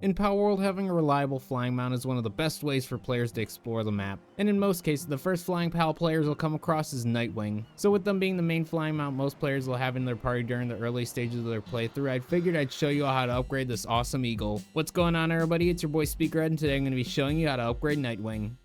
In Palworld, having a reliable flying mount is one of the best ways for players to explore the map, and in most cases, the first flying Pal players will come across is Nitewing. So with them being the main flying mount most players will have in their party during the early stages of their playthrough, I figured I'd show you how to upgrade this awesome eagle. What's going on, everybody? It's your boy Speakerhead, and today I'm going to be showing you how to upgrade Nitewing.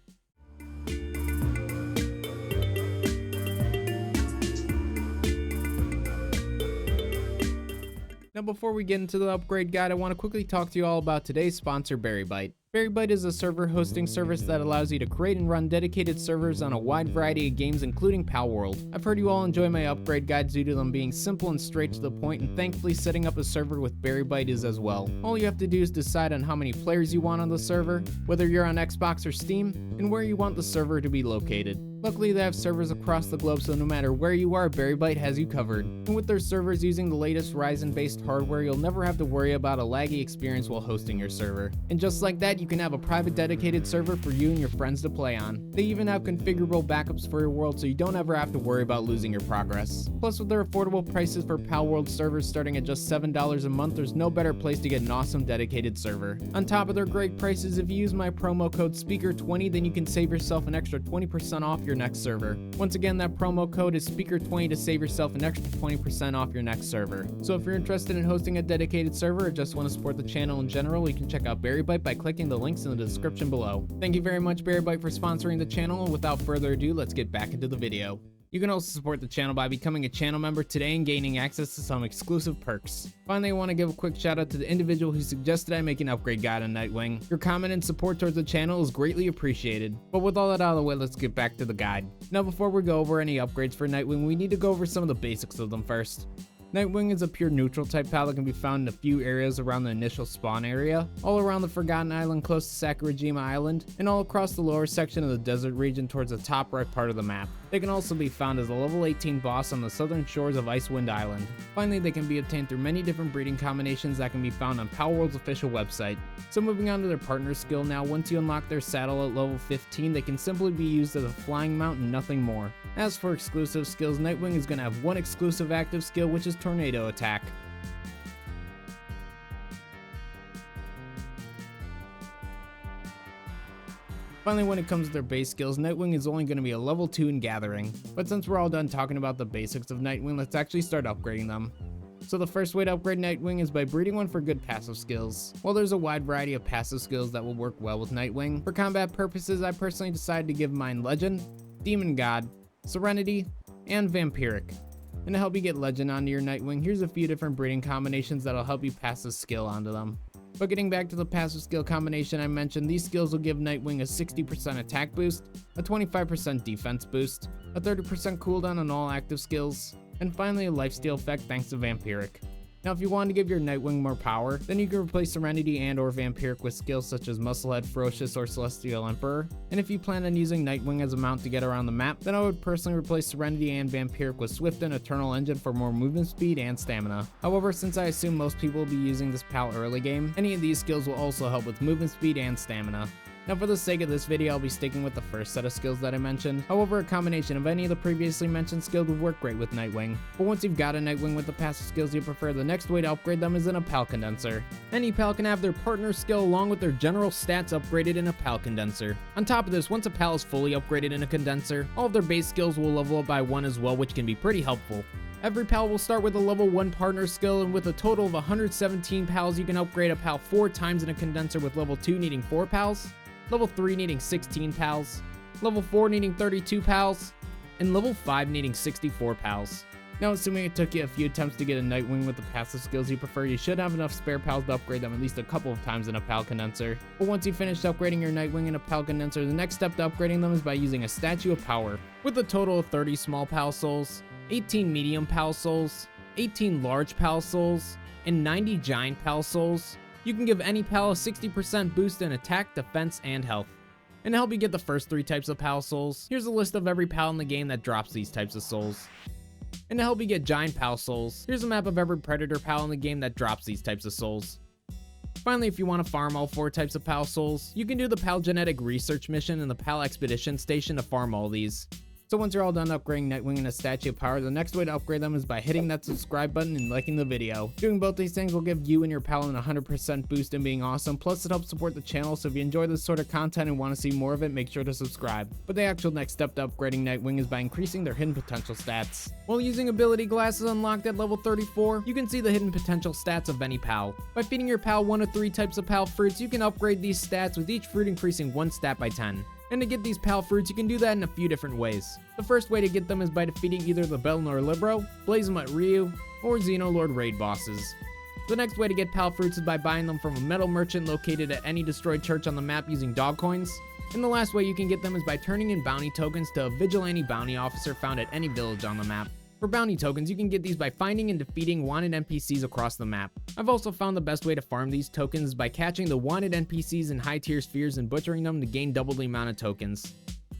Now before we get into the upgrade guide, I want to quickly talk to you all about today's sponsor, Berrybyte. Berrybyte is a server hosting service that allows you to create and run dedicated servers on a wide variety of games, including Palworld. I've heard you all enjoy my upgrade guides due to them being simple and straight to the point, and thankfully setting up a server with Berrybyte is as well. All you have to do is decide on how many players you want on the server, whether you're on Xbox or Steam, and where you want the server to be located. Luckily, they have servers across the globe, so no matter where you are, Berrybyte has you covered. And with their servers using the latest Ryzen-based hardware, you'll never have to worry about a laggy experience while hosting your server. And just like that, you can have a private dedicated server for you and your friends to play on. They even have configurable backups for your world, so you don't ever have to worry about losing your progress. Plus, with their affordable prices for Palworld servers starting at just $7 a month, there's no better place to get an awesome dedicated server. On top of their great prices, if you use my promo code SPEAKER20, then you can save yourself an extra 20% off your next server. Once again, that promo code is SPEAKER20 to save yourself an extra 20% off your next server. So if you're interested in hosting a dedicated server or just want to support the channel in general, you can check out Berrybyte by clicking the links in the description below. Thank you very much, Berrybyte, for sponsoring the channel, and without further ado, let's get back into the video. You can also support the channel by becoming a channel member today and gaining access to some exclusive perks. Finally, I want to give a quick shout out to the individual who suggested I make an upgrade guide on Nitewing. Your comment and support towards the channel is greatly appreciated. But with all that out of the way, let's get back to the guide. Now before we go over any upgrades for Nitewing, we need to go over some of the basics of them first. Nitewing is a pure neutral type pal that can be found in a few areas around the initial spawn area, all around the Forgotten Island close to Sakurajima Island, and all across the lower section of the desert region towards the top right part of the map. They can also be found as a level 18 boss on the southern shores of Icewind Island. Finally, they can be obtained through many different breeding combinations that can be found on Palworld's official website. So moving on to their partner skill now, once you unlock their saddle at level 15, they can simply be used as a flying mount and nothing more. As for exclusive skills, Nitewing is going to have one exclusive active skill, which is Tornado Attack. Finally, when it comes to their base skills, Nitewing is only going to be a level 2 in Gathering. But since we're all done talking about the basics of Nitewing, let's actually start upgrading them. So the first way to upgrade Nitewing is by breeding one for good passive skills. While there's a wide variety of passive skills that will work well with Nitewing, for combat purposes I personally decided to give mine Legend, Demon God, Serenity, and Vampiric. And to help you get Legend onto your Nitewing, here's a few different breeding combinations that'll help you pass this skill onto them. But getting back to the passive skill combination I mentioned, these skills will give Nitewing a 60% attack boost, a 25% defense boost, a 30% cooldown on all active skills, and finally a lifesteal effect thanks to Vampiric. Now if you want to give your Nitewing more power, then you can replace Serenity and or Vampiric with skills such as Musclehead, Ferocious, or Celestial Emperor. And if you plan on using Nitewing as a mount to get around the map, then I would personally replace Serenity and Vampiric with Swift and Eternal Engine for more movement speed and stamina. However, since I assume most people will be using this pal early game, any of these skills will also help with movement speed and stamina. Now for the sake of this video, I'll be sticking with the first set of skills that I mentioned. However, a combination of any of the previously mentioned skills would work great with Nitewing. But once you've got a Nitewing with the passive skills you prefer, the next way to upgrade them is in a Pal Condenser. Any pal can have their partner skill along with their general stats upgraded in a Pal Condenser. On top of this, once a pal is fully upgraded in a condenser, all of their base skills will level up by 1 as well, which can be pretty helpful. Every pal will start with a level 1 partner skill, and with a total of 117 pals, you can upgrade a pal 4 times in a condenser, with level 2 needing 4 pals, level 3 needing 16 pals, level 4 needing 32 pals, and level 5 needing 64 pals. Now assuming it took you a few attempts to get a Nitewing with the passive skills you prefer, you should have enough spare pals to upgrade them at least a couple of times in a Pal Condenser. But once you've finished upgrading your Nitewing in a Pal Condenser, the next step to upgrading them is by using a Statue of Power. With a total of 30 small pal souls, 18 medium pal souls, 18 large pal souls, and 90 giant pal souls, you can give any pal a 60% boost in attack, defense, and health. And to help you get the first 3 types of pal souls, here's a list of every pal in the game that drops these types of souls. And to help you get giant pal souls, here's a map of every predator pal in the game that drops these types of souls. Finally, if you want to farm all 4 types of pal souls, you can do the Pal Genetic Research mission in the Pal Expedition Station to farm all these. So once you're all done upgrading Nitewing and a statue of power, the next way to upgrade them is by hitting that subscribe button and liking the video. Doing both these things will give you and your pal an 100% boost in being awesome, plus it helps support the channel, so if you enjoy this sort of content and want to see more of it, make sure to subscribe. But the actual next step to upgrading Nitewing is by increasing their hidden potential stats. While using ability glasses unlocked at level 34, you can see the hidden potential stats of any pal. By feeding your pal one of 3 types of pal fruits, you can upgrade these stats with each fruit increasing 1 stat by 10. And to get these pal fruits, you can do that in a few different ways. The first way to get them is by defeating either the Belnor Libero, Blazemut Ryu, or Xenolord raid bosses. The next way to get pal fruits is by buying them from a metal merchant located at any destroyed church on the map using dog coins. And the last way you can get them is by turning in bounty tokens to a vigilante bounty officer found at any village on the map. For bounty tokens, you can get these by finding and defeating wanted NPCs across the map. I've also found the best way to farm these tokens is by catching the wanted NPCs in high tier spheres and butchering them to gain double the amount of tokens.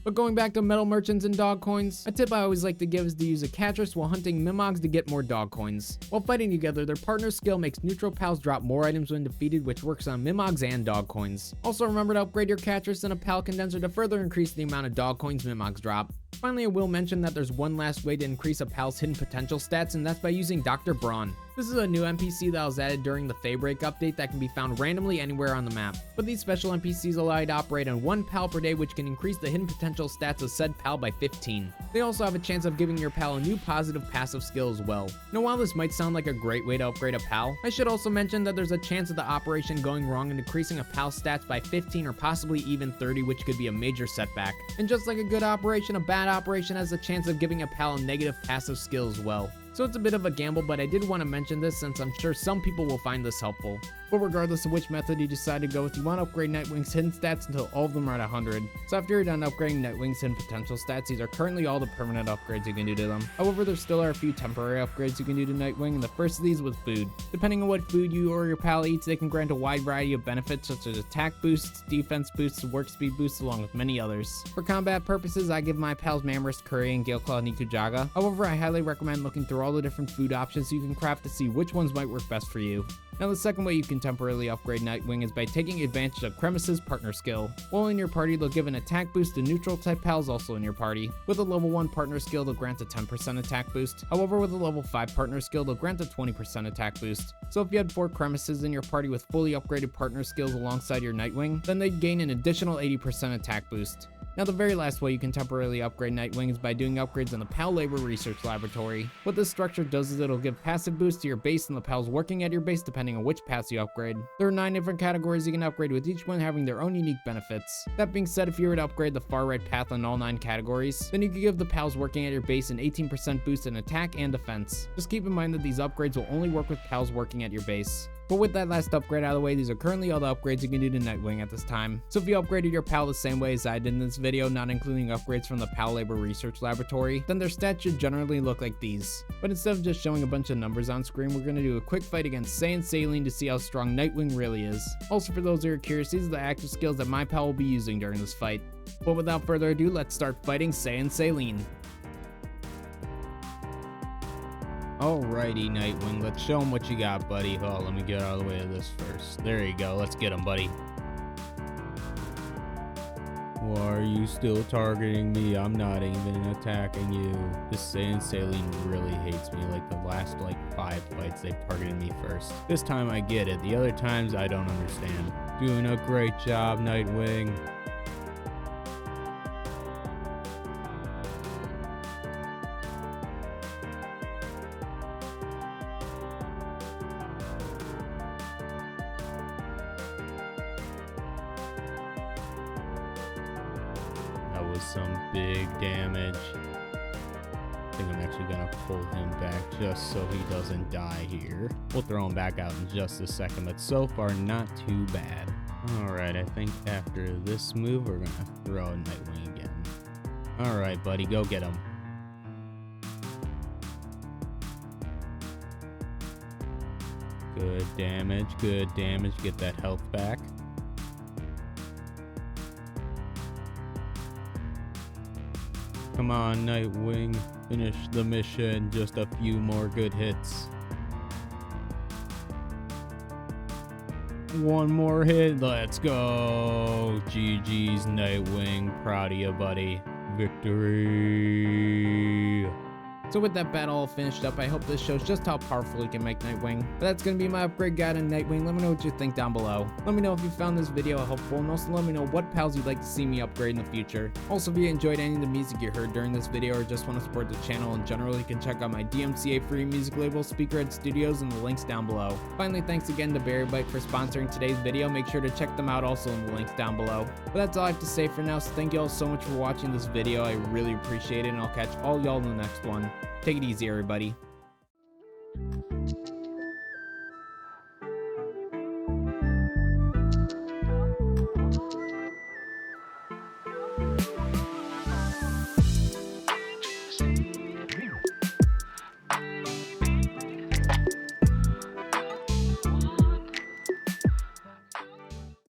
But going back to metal merchants and dog coins, a tip I always like to give is to use a Catrus while hunting Mimogs to get more dog coins. While fighting together, their partner skill makes neutral pals drop more items when defeated, which works on Mimogs and dog coins. Also remember to upgrade your Catrus and a pal condenser to further increase the amount of dog coins Mimogs drop. Finally, I will mention that there's one last way to increase a pal's hidden potential stats, and that's by using Dr. Braun. This is a new NPC that was added during the Faybreak update that can be found randomly anywhere on the map. But these special NPCs allow you to operate on 1 pal per day, which can increase the hidden potential stats of said pal by 15. They also have a chance of giving your pal a new positive passive skill as well. Now while this might sound like a great way to upgrade a pal, I should also mention that there's a chance of the operation going wrong and decreasing a pal's stats by 15 or possibly even 30, which could be a major setback. And just like a good operation, a bad operation has a chance of giving a pal a negative passive skill as well. So it's a bit of a gamble, but I did want to mention this since I'm sure some people will find this helpful. But regardless of which method you decide to go with, you want to upgrade Nitewing's hidden stats until all of them are at 100. So after you're done upgrading Nitewing's hidden potential stats, these are currently all the permanent upgrades you can do to them. However, there still are a few temporary upgrades you can do to Nitewing, and the first of these was food. Depending on what food you or your pal eats, they can grant a wide variety of benefits such as attack boosts, defense boosts, work speed boosts, along with many others. For combat purposes, I give my pals Mammoth Curry and Galeclaw Nikujaga. However, I highly recommend looking through all the different food options so you can craft to see which ones might work best for you. Now the second way you can temporarily upgrade Nitewing is by taking advantage of Cremus's partner skill. While in your party, they'll give an attack boost to neutral type pals also in your party. With a level 1 partner skill, they'll grant a 10% attack boost. However, with a level 5 partner skill, they'll grant a 20% attack boost. So if you had 4 Cremuses in your party with fully upgraded partner skills alongside your Nitewing, then they'd gain an additional 80% attack boost. Now the very last way you can temporarily upgrade Nitewing is by doing upgrades in the PAL Labor Research Laboratory. What this structure does is it'll give passive boosts to your base and the pals working at your base depending on which paths you upgrade. There are 9 different categories you can upgrade, with each one having their own unique benefits. That being said, if you were to upgrade the far right path on all 9 categories, then you could give the pals working at your base an 18% boost in attack and defense. Just keep in mind that these upgrades will only work with pals working at your base. But with that last upgrade out of the way, these are currently all the upgrades you can do to Nitewing at this time. So if you upgraded your pal the same way as I did in this video, not including upgrades from the PAL Labor Research Laboratory, then their stats should generally look like these. But instead of just showing a bunch of numbers on screen, we're going to do a quick fight against Say and Selyne to see how strong Nitewing really is. Also, for those who are curious, these are the active skills that my pal will be using during this fight. But without further ado, let's start fighting Say and Selyne. Alrighty, Nitewing, let's show him what you got, buddy. Oh, let me get out of the way of this first. There you go, let's get him, buddy. Why are you still targeting me? I'm not even attacking you. This Say and Selyne really hates me. Like the last 5 fights, they targeted me first. This time I get it. The other times I don't understand. Doing a great job, Nitewing. That was some big damage. I think I'm actually gonna pull him back just so he doesn't die here. We'll throw him back out in just a second, but so far not too bad. Alright, I think after this move we're gonna throw a Nitewing again. Alright, buddy, go get him. Good damage, get that health back. Come on, Nitewing, finish the mission, just a few more good hits. One more hit, let's go. GG's, Nitewing, proud of you, buddy. Victory! So with that battle all finished up, I hope this shows just how powerful you can make Nitewing. But that's going to be my upgrade guide on Nitewing. Let me know what you think down below. Let me know if you found this video helpful, and also let me know what pals you'd like to see me upgrade in the future. Also, if you enjoyed any of the music you heard during this video or just want to support the channel in general, you can check out my DMCA free music label, Speakerhead Studios, in the links down below. Finally, thanks again to Berrybyte for sponsoring today's video. Make sure to check them out also in the links down below. But that's all I have to say for now, so thank you all so much for watching this video. I really appreciate it, and I'll catch all y'all in the next one. Take it easy, everybody.